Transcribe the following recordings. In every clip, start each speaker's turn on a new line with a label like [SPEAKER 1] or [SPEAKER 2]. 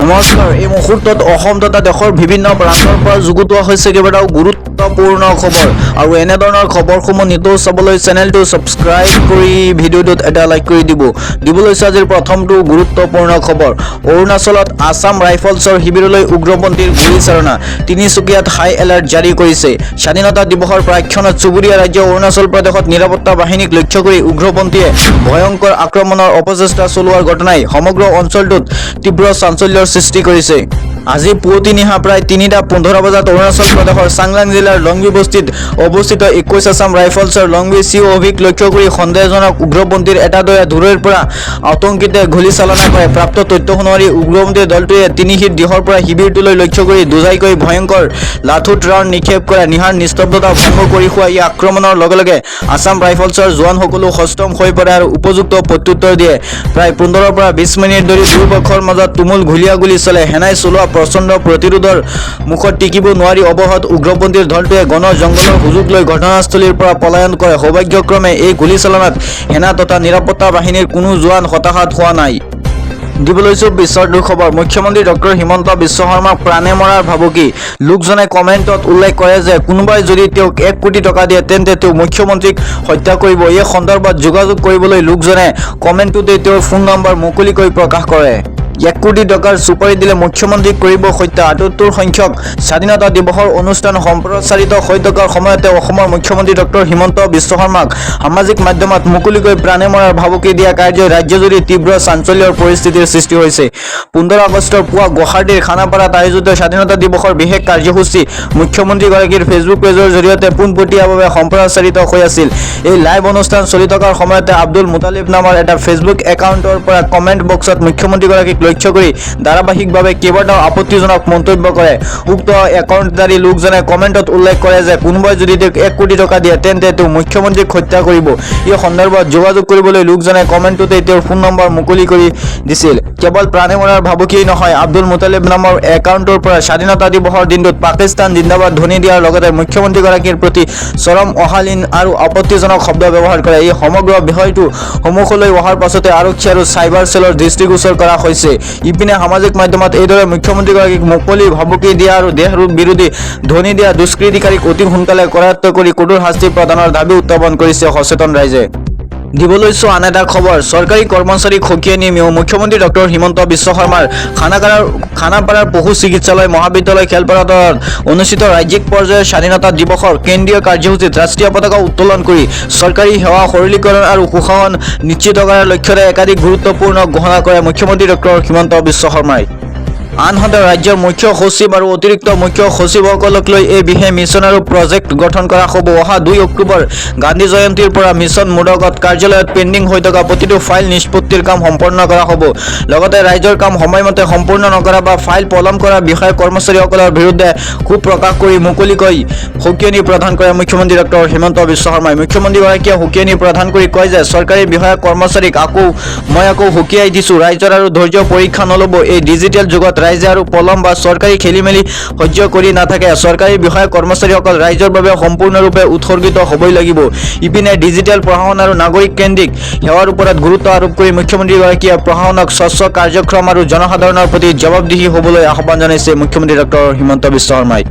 [SPEAKER 1] নমস্কাৰ, এই মুহূৰ্তত অসম তথা দেশৰ বিভিন্ন প্ৰান্তৰ পৰা যুগুতোৱা হৈছে কেইবাটাও গুৰুত্বপূৰ্ণ খবৰ আৰু এনেধৰণৰ খবৰসমূহ নিতৌ চাবলৈ চেনেলটো ছাবস্ক্ৰাইব কৰি ভিডিঅ'টোত এটা লাইক কৰি দিবলৈ আজিৰ প্ৰথমটো গুৰুত্বপূৰ্ণ খবৰ। অৰুণাচলত আছাম ৰাইফলছৰ শিবিৰলৈ উগ্ৰপন্থীৰ গুলীচালনা, তিনিচুকীয়াত হাই এলাৰ্ট জাৰি কৰিছে। স্বাধীনতা দিৱসৰ প্ৰাক্ষণত চুবুৰীয়া ৰাজ্য অৰুণাচল প্ৰদেশত নিৰাপত্তা বাহিনীক লক্ষ্য কৰি উগ্ৰপন্থীয়ে ভয়ংকৰ আক্ৰমণৰ অপচেষ্টা চলোৱাৰ ঘটনাই সমগ্ৰ অঞ্চলটোত তীব্ৰ চাঞ্চল্যৰ সৃষ্টি কৰিছে। আজি পুৱতি নিশা প্ৰায় 3:15 বজাত অৰুণাচল প্ৰদেশৰ চাংলাং জিলাৰ লংবি বস্তিত অৱস্থিত 21 আছাম ৰাইফলছৰ লংবি COVক লক্ষ্য কৰি সন্দেহজনক উগ্ৰপন্থীৰ এটা দলে দূৰৈৰ পৰা আতংকিতে গুলীচালনা কৰে। প্ৰাপ্ত তথ্য অনুসৰি উগ্ৰপন্থীৰ দলটোৱে 3 হিট দিশৰ পৰা শিবিৰটোলৈ লক্ষ্য কৰি দুজাইকৈ ভয়ংকৰ লাথুট ৰাউণ্ড নিক্ষেপ কৰে। নিশাৰ নিস্তব্ধতা ভংগ কৰি হোৱা এই আক্ৰমণৰ লগে লগে আছাম ৰাইফলছৰ জোৱানসকলো সষ্টম হৈ পৰে আৰু উপযুক্ত প্ৰত্যুত্তৰ দিয়ে। প্ৰায় 15 পৰা 20 মিনিট ধৰি দুয়োপক্ষৰ মাজত তুমুল গুলীয়াগুলী চলে। সেনাই চলোৱা প্ৰচণ্ড প্ৰতিৰোধৰ মুখত টিকিব নোৱাৰি অৱহত উগ্ৰপন্থীৰ দলটোৱে ঘন জংঘলৰ সুযোগ লৈ ঘটনাস্থলীৰ পৰা পলায়ন কৰে। সৌভাগ্যক্ৰমে এই গুলীচালনাত সেনা তথা নিৰাপত্তা বাহিনীৰ কোনো জোৱান হতাহত হোৱা নাই। বিশ্বৰ দুখবৰ। মুখ্যমন্ত্ৰী ডক্টৰ হিমন্ত বিশ্ব শৰ্মাক প্ৰাণে মৰাৰ ভাবুকি। লোকজনে কমেণ্টত উল্লেখ কৰে যে কোনোবাই যদি তেওঁক 1 কোটি টকা দিয়ে তেন্তে তেওঁ মুখ্যমন্ত্ৰীক হত্যা কৰিব। এই সন্দৰ্ভত যোগাযোগ কৰিবলৈ লোকজনে কমেণ্টটোতে তেওঁৰ ফোন নম্বৰ মুকলিকৈ প্ৰকাশ কৰে। 1 কোটি টকাৰ চুপাৰি দিলে মুখ্যমন্ত্ৰীক কৰিব হত্যা। 78 সংখ্যক স্বাধীনতা দিৱসৰ অনুষ্ঠান সম্প্ৰচাৰিত হৈ থকাৰ সময়তে অসমৰ মুখ্যমন্ত্ৰী ডক্টৰ হিমন্ত বিশ্ব শৰ্মাক সামাজিক মাধ্যমত মুকলিকৈ প্ৰাণে মৰাৰ ভাবুকি দিয়া কাৰ্যই ৰাজ্যজুৰি তীব্ৰ চাঞ্চল্যৰ পৰিস্থিতিৰ সৃষ্টি হৈছে। 15 আগষ্টৰ পুৱা গুৱাহাটীৰ খানাপাৰাত আয়োজিত স্বাধীনতা দিৱসৰ বিশেষ কাৰ্যসূচী মুখ্যমন্ত্ৰীগৰাকীৰ ফেচবুক পেজৰ জৰিয়তে পোনপটীয়াভাৱে সম্প্ৰচাৰিত হৈ আছিল। এই লাইভ অনুষ্ঠান চলি থকাৰ সময়তে আব্দুল মুতালিব নামৰ এটা ফেচবুক একাউণ্টৰ পৰা কমেণ্ট বক্সত মুখ্যমন্ত্ৰীগৰাকীক লক্ষ্য কৰি ধাৰাবাহিকভাৱে কেইবাটাও আপত্তিজনক মন্তব্য কৰে। উক্ত একাউণ্টধাৰী লোকজনে কমেণ্টত উল্লেখ কৰে যে কোনোবাই যদি তেওঁক 1 কোটি টকা দিয়ে তেন্তে তেওঁ মুখ্যমন্ত্ৰীক হত্যা কৰিব। এই সন্দৰ্ভত যোগাযোগ কৰিবলৈ লোকজনে কমেণ্টটোতে তেওঁৰ ফোন নম্বৰ মুকলি কৰি দিছিল। কেৱল প্ৰাণে মৰাৰ ভাবুকিয়েই নহয়, আব্দুল মুতালিব নামৰ একাউণ্টৰ পৰা স্বাধীনতা দিৱসৰ দিনটোত পাকিস্তান জিন্দাবাদ ধ্বনি দিয়াৰ লগতে মুখ্যমন্ত্ৰীগৰাকীৰ প্ৰতি চৰম অশালীন আৰু আপত্তিজনক শব্দ ব্যৱহাৰ কৰে। এই সমগ্ৰ বিষয়টো সন্মুখলৈ অহাৰ পাছতে আৰক্ষী আৰু চাইবাৰ চেলৰ দৃষ্টিগোচৰ কৰা হৈছে। ইপিনে সামাজিক মাধ্যমত এইদৰে মুখ্যমন্ত্ৰীগৰাকীক মুকলি ভাবুকি দিয়া আৰু দেশ বিৰোধী ধ্বনি দিয়া দুষ্কৃতিকাৰীক অতি সোনকালে কৰায়ত্ব কৰি কঠোৰ শাস্তি প্ৰদানৰ দাবী উত্থাপন কৰিছে সচেতন ৰাইজে। আন এটা খবৰ। চৰকাৰী কৰ্মচাৰীক সকীয়াই নি মুখ্যমন্ত্ৰী ডক্টৰ হিমন্ত বিশ্ব শৰ্মাৰ খানাপাৰাৰ পশু চিকিৎসালয় মহাবিদ্যালয় খেলপথাৰত অনুষ্ঠিত ৰাজ্যিক পৰ্যায়ৰ স্বাধীনতা দিৱসৰ কেন্দ্ৰীয় কাৰ্যসূচীত ৰাষ্ট্ৰীয় পতাকা উত্তোলন কৰি চৰকাৰী সেৱা সৰলীকৰণ আৰু সুশাসন নিশ্চিত কৰাৰ লক্ষ্যৰে একাধিক গুৰুত্বপূৰ্ণ ঘোষণা কৰে মুখ্যমন্ত্ৰী ডক্টৰ হিমন্ত বিশ্ব শৰ্মাই। আনহাতে ৰাজ্যৰ মুখ্য সচিব আৰু অতিৰিক্ত মুখ্য সচিবসকলক লৈ এই বিশেষ মিছন আৰু প্ৰজেক্ট গঠন কৰা হ'ব। অহা 2 অক্টোবৰ গান্ধী জয়ন্তীৰ পৰা মিছন মোডকত কাৰ্যালয়ত পেণ্ডিং হৈ থকা প্ৰতিটো ফাইল নিষ্পত্তিৰ কাম সম্পন্ন কৰা হ'ব। লগতে ৰাইজৰ কাম সময়মতে সম্পূৰ্ণ নকৰা বা ফাইল পলম কৰা বিষয়া কৰ্মচাৰীসকলৰ বিৰুদ্ধে ক্ষোভ প্ৰকাশ কৰি মুকলিকৈ সকীয়নি প্ৰদান কৰে মুখ্যমন্ত্ৰী ডক্টৰ হিমন্ত বিশ্ব শৰ্মাই। মুখ্যমন্ত্ৰীগৰাকীয়ে সকীয়নি প্ৰদান কৰি কয় যে চৰকাৰী বিষয়া কৰ্মচাৰীক মই সকীয়াই দিছোঁ। ৰাইজৰ আৰু ধৈৰ্য পৰীক্ষা নল'ব। এই ডিজিটেল যুগত ৰাইজে আৰু পলম বা চৰকাৰী খেলিমেলি সহ্য কৰি নাথাকে। চৰকাৰী বিষয়া কৰ্মচাৰীসকল ৰাইজৰ বাবে সম্পূৰ্ণৰূপে উৎসৰ্গিত হ'বই লাগিব। ইপিনে ডিজিটেল প্ৰশাসন আৰু নাগৰিক কেন্দ্ৰিক সেৱাৰ ওপৰত গুৰুত্ব আৰোপ কৰি মুখ্যমন্ত্ৰীগৰাকীয়ে প্ৰশাসনক স্বচ্ছ কাৰ্যক্ৰম আৰু জনসাধাৰণৰ প্ৰতি জবাবদিহি হ'বলৈ আহ্বান জনাইছে মুখ্যমন্ত্ৰী ডক্টৰ হিমন্ত বিশ্ব শৰ্মাই।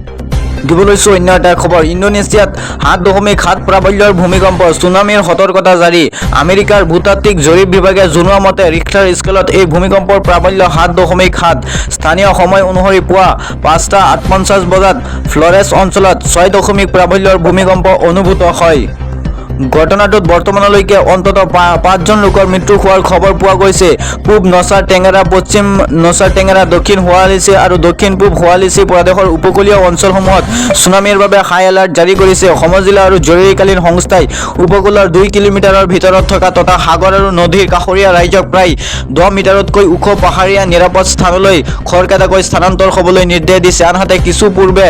[SPEAKER 1] অন্য এটা খবৰ। ইণ্ডোনেছিয়াত 7.7 প্ৰাবল্যৰ ভূমিকম্প, ছুনামিৰ সতৰ্কতা জাৰি। আমেৰিকাৰ ভূতাত্ত্বিক জৰীপ বিভাগে জনোৱা মতে ৰিক্টাৰ স্কেলত এই ভূমিকম্পৰ প্ৰাবল্য 7.7। স্থানীয় সময় অনুসৰি পুৱা 5:48 বজাত ফ্লৰেছ অঞ্চলত 6 প্ৰাবল্যৰ ভূমিকম্প অনুভূত হয়। ঘটনাটোত বৰ্তমানলৈকে অন্ততঃ 5 জন লোকৰ মৃত্যু হোৱাৰ খবৰ পোৱা গৈছে। পূব নচাৰ টেঙাৰা, পশ্চিম নচাৰ টেঙাৰা, দক্ষিণ হোৱালিচি আৰু দক্ষিণ পূব হোৱালিচি প্ৰদেশৰ উপকূলীয় অঞ্চলসমূহত ছুনামিৰ বাবে হাই এলাৰ্ট জাৰি কৰিছে। সমজিলা আৰু জৰুৰীকালীন সংস্থাই উপকূলৰ 2 কিলোমিটাৰৰ ভিতৰত থকা তথা সাগৰ আৰু নদীৰ কাষৰীয়া ৰাইজক প্ৰায় 10 মিটাৰতকৈ ওখ পাহাৰীয়া নিৰাপদ স্থানলৈ খৰখেদাকৈ স্থানান্তৰ হ'বলৈ নিৰ্দেশ দিছে। আনহাতে কিছু পূৰ্বে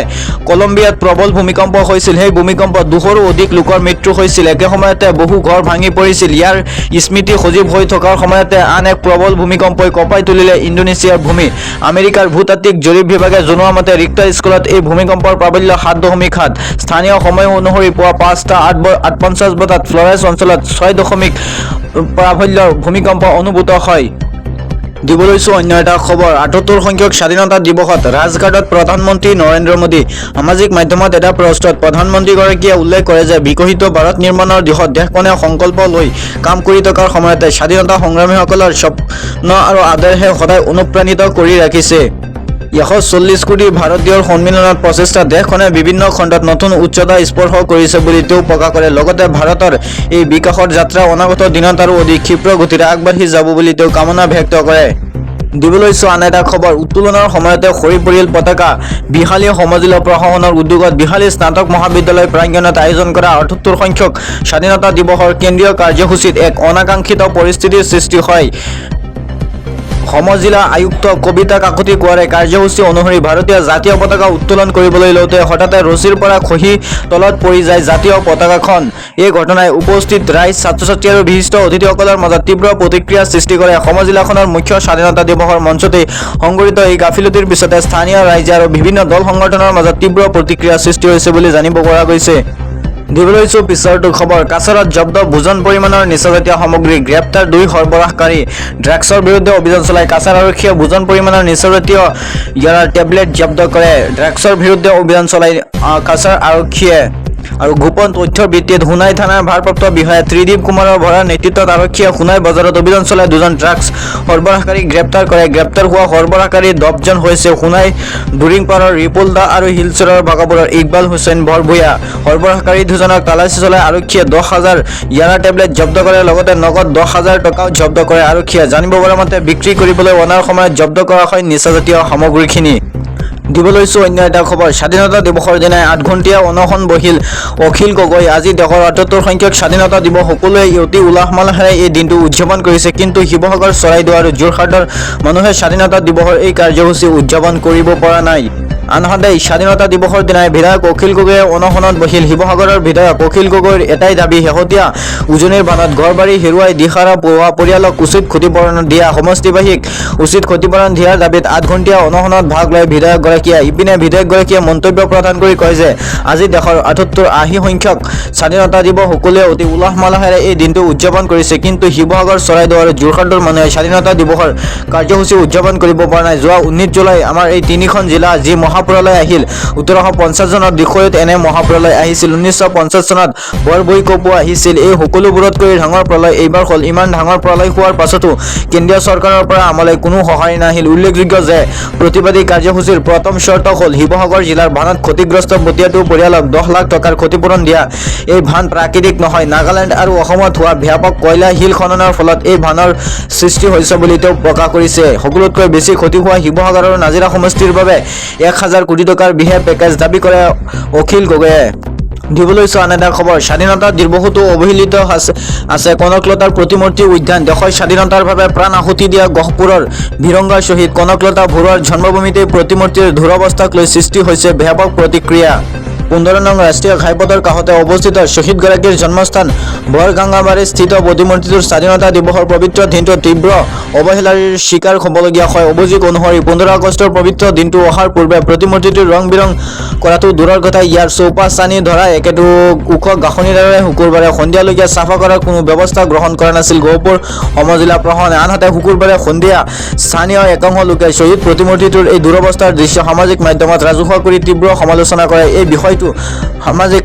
[SPEAKER 1] কলম্বিয়াত প্ৰবল ভূমিকম্প হৈছিল। সেই ভূমিকম্পত 200ৰো অধিক লোকৰ মৃত্যু হৈছিল। একে সময়তে বহু ঘৰ ভাঙি পৰিছিল। ইয়াৰ স্মৃতি সজীৱ হৈ থকাৰ সময়তে আন এক প্ৰবল ভূমিকম্পই কঁপাই তুলিলে ইণ্ডোনেছিয়াৰ ভূমি। আমেৰিকাৰ ভূতাত্ত্বিক জৰীপ বিভাগে জনোৱা মতে ৰিক্টাৰ স্কেলত এই ভূমিকম্পৰ প্ৰাবল্য 7.7। স্থানীয় সময় অনুসৰি পুৱা 5:48 বজাত ফ্লৰেছ অঞ্চলত 6 প্ৰাবল্যৰ ভূমিকম্প অনুভূত হয়। দিব লৈছো অন্য এটা খবৰ ৭৮ সংখ্যক স্বাধীনতা দিৱসত ৰাজঘাটত প্ৰধানমন্ত্ৰী নৰেন্দ্ৰ মোদী সামাজিক মাধ্যমত এটা প্ৰস্তুত প্ৰধানমন্ত্ৰীগৰাকীয়ে উল্লেখ কৰে যে বিকশিত ভাৰত নিৰ্মাণৰ দিশত দেশখনে সংকল্প লৈ কাম কৰি থকাৰ সময়তে স্বাধীনতা সংগ্ৰামীসকলৰ স্বপ্ন আৰু আদৰ্শে সদায় অনুপ্ৰাণিত কৰি ৰাখিছে ১৪০ কোটি ভাৰতীয়ৰ সন্মিলনত প্ৰচেষ্টা দেশখনে বিভিন্ন খণ্ডত নতুন উচ্চতা স্পৰ্শ কৰিছে বুলি তেওঁ প্ৰকাশ কৰে লগতে ভাৰতৰ এই বিকাশৰ যাত্ৰা অনাগত দিনত আৰু অধিক ক্ষীপ্ৰ গতিৰে আগবাঢ়ি যাব বুলি তেওঁ কামনা ব্যক্ত কৰে দিব লৈছো আন এটা খবৰ উত্তোলনৰ সময়তে সৰি পৰিল পতাকা বিহালী সমজিলা প্ৰশাসনৰ উদ্যোগত বিহালী স্নাতক মহাবিদ্যালয় প্ৰাংগণত আয়োজন কৰা ৭৮ সংখ্যক স্বাধীনতা দিৱসৰ কেন্দ্ৰীয় কাৰ্যসূচীত এক অনাকাংক্ষিত পৰিস্থিতিৰ সৃষ্টি হয় সমজিলা আয়ুক্ত কবিতা কাকতি কোৱাৰে কাৰ্যসূচী অনুসৰি ভাৰতীয় জাতীয় পতাকা উত্তোলন কৰিবলৈ লওঁতে হঠাতে ৰছীৰ পৰা খহি তলত পৰি যায় জাতীয় পতাকাখন এই ঘটনাই উপস্থিত ৰাইজ ছাত্ৰ-ছাত্ৰী আৰু বিশিষ্ট অতিথিসকলৰ মাজত তীব্ৰ প্ৰতিক্ৰিয়াৰ সৃষ্টি কৰে সমজিলাখনৰ মুখ্য স্বাধীনতা দিৱসৰ মঞ্চতে সংঘটিত এই গাফিলতিৰ পিছতে স্থানীয় ৰাইজ আৰু বিভিন্ন দল সংগঠনৰ মাজত তীব্ৰ প্ৰতিক্ৰিয়াৰ সৃষ্টি হৈছে বুলি জানিব পৰা গৈছে দিব লৈছো পিছৰটো খবৰ কাছাৰত জব্দ ভোজন পৰিমাণৰ নিচাজাতীয় সামগ্ৰী গ্ৰেপ্তাৰ 2 সৰবৰাহকাৰী ড্ৰাগছৰ বিৰুদ্ধে অভিযান চলাই কাছাৰ আৰক্ষীয়ে ভোজন পৰিমাণৰ নিচাজাতীয় ইয়াৰ টেবলেট জব্দ কৰে ড্ৰাগছৰ বিৰুদ্ধে অভিযান চলাই কাছাৰ আৰক্ষীয়ে আৰু গোপন তথ্যৰ ভিত্তিত সোণাই থানাৰ ভাৰপ্ৰাপ্ত বিষয়া ত্ৰিদীপ কুমাৰৰ ভৰাৰ নেতৃত্বত আৰক্ষীয়ে সোণাই বজাৰত অভিযান চলাই 2জন ড্ৰাগছ সৰবৰাহকাৰীক গ্ৰেপ্তাৰ কৰে গ্ৰেপ্তাৰ হোৱা সৰবৰাহকাৰী 10জন হৈছে সোণাই দুৰিংপাৰৰ ৰিপুল দা আৰু হিলচৰৰ ভাগাপুৰৰ ইকবাল হুছেইন বৰভূঞা সৰবৰাহকাৰী 2জনক তালাচী চলাই আৰক্ষীয়ে 10,000 ইয়াৰা টেবলেট জব্দ কৰে লগতে নগদ 10,000 টকাও জব্দ কৰে আৰক্ষীয়ে জানিব পৰা মতে বিক্ৰী কৰিবলৈ অনাৰ সময়ত জব্দ কৰা হয় নিচাজাতীয় সামগ্ৰীখিনি দিব লৈছো অন্য এটা খবৰ স্বাধীনতা দিৱসৰ দিনাই 8 ঘণ্টীয়া অনশন বহিল অখিল গগৈ আজি দেশৰ ৭৮ সংখ্যক স্বাধীনতা দিৱস সকলোৱে অতি উলাহ মালাহেৰে এই দিনটো উদযাপন কৰিছে কিন্তু শিৱসাগৰ চৰাইদেউ আৰু যোৰহাটৰ মানুহে স্বাধীনতা দিৱসৰ এই কাৰ্যসূচী উদযাপন কৰিব পৰা নাই আনহাতে স্বাধীনতা দিৱসৰ দিনাই বিধায়ক অখিল গগৈয়ে অনশনত বহিল শিৱসাগৰৰ বিধায়ক অখিল গগৈৰ এটাই দাবী শেহতীয়া উজনিৰ বানত ঘৰবাৰী হেৰুৱাই দিশাৰা পোৱা পৰিয়ালক উচিত ক্ষতিপূৰণ দিয়া সমষ্টিবাসীক উচিত ক্ষতিপূৰণ দিয়াৰ দাবীত 8 ঘণ্টীয়া অনশনত ভাগ লয় বিধায়কগৰাকীয়ে ইপিনে বিধায়কগৰাকীয়ে মন্তব্য প্ৰদান কৰি কয় যে আজি দেশৰ ৭৮ সংখ্যক স্বাধীনতা দিৱস সকলোৱে অতি উলাহ মালাহেৰে এই দিনটো উদযাপন কৰিছে কিন্তু শিৱসাগৰ চৰাইদেউ আৰু যোৰহাটৰ মানুহে স্বাধীনতা দিৱসৰ কাৰ্যসূচী উদযাপন কৰিব পৰা নাই যোৱা 19 জুলাই আমাৰ এই তিনিখন জিলা যি মহাপ্ৰলয় আহিল ১৮৫০ চনত দিখৌত এনে মহাপ্ৰলয় আহিছিল ১৯৫০ চনত বৰবৈকপু আহিছিল এই সকলোবোৰতকৈ ডাঙৰ প্ৰলয় এইবাৰ হ'ল ইমান ডাঙৰ প্ৰলয় হোৱাৰ পাছতো কেন্দ্ৰীয় চৰকাৰৰ পৰা আমালৈ কোনো সহায় নাহিল উল্লেখযোগ্য যে প্ৰতিবাদী কাৰ্যসূচীৰ প্ৰথম চৰ্ত হ'ল শিৱসাগৰ জিলাৰ বানত ক্ষতিগ্ৰস্ত বতীয়াটো পৰিয়ালক 10 লাখ টকাৰ ক্ষতিপূৰণ দিয়া এই ভান প্ৰাকৃতিক নহয় নাগালেণ্ড আৰু অসমত হোৱা ব্যাপক কয়লা শিল খননৰ ফলত এই ভানৰ সৃষ্টি হৈছে বুলি তেওঁ প্ৰকাশ কৰিছে সকলোতকৈ বেছি ক্ষতি হোৱা শিৱসাগৰৰ নাজিৰা সমষ্টিৰ বাবে 1,000 কোটি টকাৰ বিশেষ পেকেজ দাবী কৰে অখিল গগৈয়ে দিব লৈছো আন এটা খবৰ স্বাধীনতা দিৱসতো অৱহেলিত আছে কনকলতাৰ প্ৰতিমূৰ্তি উদ্যান দেশৰ স্বাধীনতাৰ বাবে প্ৰাণ আহুতি দিয়া গহপুৰৰ বীৰংগা শ্বহীদ কনকলতা বৰুৱাৰ জন্মভূমিতে প্ৰতিমূৰ্তিৰ দুৰৱস্থাক লৈ সৃষ্টি হৈছে ব্যাপক প্ৰতিক্ৰিয়া 15 নং ৰাষ্ট্ৰীয় ঘাইপথৰ কাষতে অৱস্থিত শ্বহীদগৰাকীৰ জন্মস্থান বৰগাংগাবাৰী স্থিত প্ৰতিমূৰ্তিটোৰ স্বাধীনতা দিৱসৰ পবিত্ৰ দিনটো তীব্ৰ অৱহেলাৰ শিকাৰ হ'বলগীয়া হয় অভিযোগ অনুসৰি 15 আগষ্টৰ পবিত্ৰ দিনটো অহাৰ পূৰ্বে প্ৰতিমূৰ্তিটোৰ ৰং বিৰং কৰাটো দূৰৰ কথা ইয়াৰ চৌপাশ চানি ধৰা একেটো ওখ গাঁথনিৰে শুকুৰবাৰে সন্ধিয়ালৈকে চাফা কৰাৰ কোনো ব্যৱস্থা গ্ৰহণ কৰা নাছিল গহপুৰ সমজিলা প্ৰশাসনে আনহাতে শুকুৰবাৰে সন্ধিয়া স্থানীয় একাংশ লোকে শ্বহীদ প্ৰতিমূৰ্তিটোৰ এই দুৰৱস্থাৰ দৃশ্য সামাজিক মাধ্যমত ৰাজহুৱা কৰি তীব্ৰ সমালোচনা কৰে এই বিষয়টো সামাজিক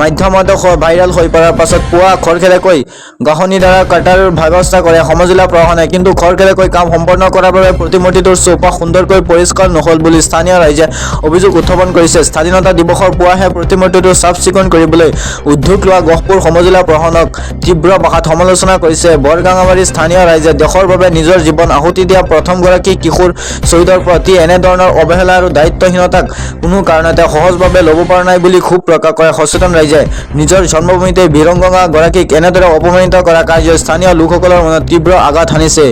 [SPEAKER 1] মাধ্যমত ভাইৰাল হৈ পৰাৰ পাছত পুৱা খৰখেৰেকৈ গাঁথনি দ্বাৰা কাটাৰ ব্যৱস্থা কৰে সমজিলা প্ৰশাসনে কিন্তু খৰখেৰেকৈ কাম সম্পন্ন কৰাৰ বাবে প্ৰতিমূৰ্তিটোৰ চৌপাশ সুন্দৰকৈ পৰিষ্কাৰ নহ'ল বুলি স্থানীয় ৰাইজে অভিযোগ উত্থাপন কৰিছে স্বাধীনতা দিৱসৰ পুৱাহে প্ৰতিমূৰ্তিটো চাফ চিকুণ কৰিবলৈ উদ্যোগ লোৱা গহপুৰ সমজিলা প্ৰশাসনক তীব্ৰ ভাষাত সমালোচনা কৰিছে বৰগাংগাবাৰীৰ স্থানীয় ৰাইজে দেশৰ বাবে নিজৰ জীৱন আহুতি দিয়া প্ৰথমগৰাকী কিশোৰ শ্বহীদৰ প্ৰতি এনেধৰণৰ অৱহেলা আৰু দায়িত্বহীনতাক কোনো কাৰণতে সহজভাৱে ল'ব পৰা নাই বুলি ক্ষোভ প্ৰকাশ কৰে সচেতন ৰাইজে নিজৰ জন্মভূমিতে বীৰংগা গৰাকীক এনেদৰে অপমানিত কৰা কাৰ্যই স্থানীয় লোকসকলৰ মনত তীব্ৰ আঘাত হানিছে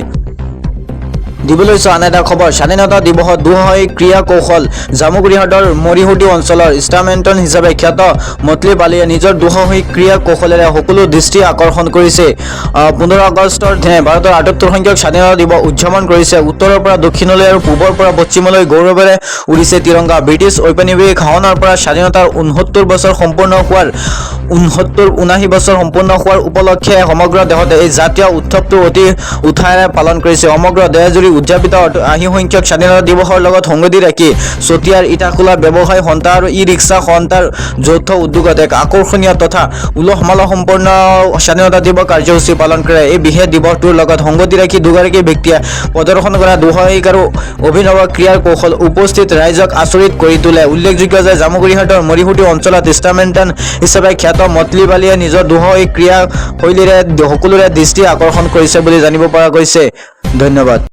[SPEAKER 1] দিব লৈছো আন এটা খবৰ স্বাধীনতা দিৱসত দুঃসাহসিক ক্ৰীড়া কৌশল জামুগুৰিহাটৰ মৰিহুটি অঞ্চলৰ ষ্টাৰমেণ্টন হিচাপে খ্যাত মতলি বালিয়ে নিজৰ দুঃসাহসিক ক্ৰীড়া কৌশলেৰে সকলো দৃষ্টি আকৰ্ষণ কৰিছে 15 আগষ্টৰ দিনে ভাৰতৰ ৭৮ সংখ্যক স্বাধীনতা দিৱস উদযাপন কৰিছে উত্তৰৰ পৰা দক্ষিণলৈ আৰু পূবৰ পৰা পশ্চিমলৈ গৌৰৱেৰে উৰিছে তিৰংগা ব্ৰিটিছ ঔপনিৱেশিক শাসনৰ পৰা স্বাধীনতাৰ 69 বছৰ সম্পূৰ্ণ হোৱাৰ 79 বছৰ সম্পূৰ্ণ হোৱাৰ উপলক্ষে সমগ্ৰ দেশতে এই জাতীয় উৎসৱটো অতি উৎসাহেৰে পালন কৰিছে সমগ্ৰ দেশজুৰি উদযাপিত সংখ্যক স্বাধীনতা দিৱসৰ লগত সংগতি ৰাখি চতিয়াৰ ইটাখোলা ব্যৱসায় সন্থা আৰু ই ৰিক্সা সন্থাৰ যৌথ উদ্যোগত এক আকৰ্ষণীয় তথা উলহ মালহ সম্পন্ন স্বাধীনতা দিৱস কাৰ্যসূচী পালন কৰে। এই বিশেষ দিৱসটোৰ লগত সংগতি ৰাখি দুগৰাকী ব্যক্তিয়ে প্ৰদৰ্শন কৰা দুঃসাহসিক আৰু অভিনৱ ক্ৰীড়াৰ কৌশল উপস্থিত ৰাইজক আচৰিত কৰি তোলে। উল্লেখযোগ্য যে জামুগুৰিহাটৰ মৰিহুটি অঞ্চলত ষ্টাৰমেণ্টান হিচাপে খ্যাত মতলি বালিয়ে নিজৰ দুঃসাহসিক ক্ৰীড়া শৈলীৰে সকলোৰে দৃষ্টি আকৰ্ষণ কৰিছে বুলি জানিব পৰা গৈছে। ধন্যবাদ।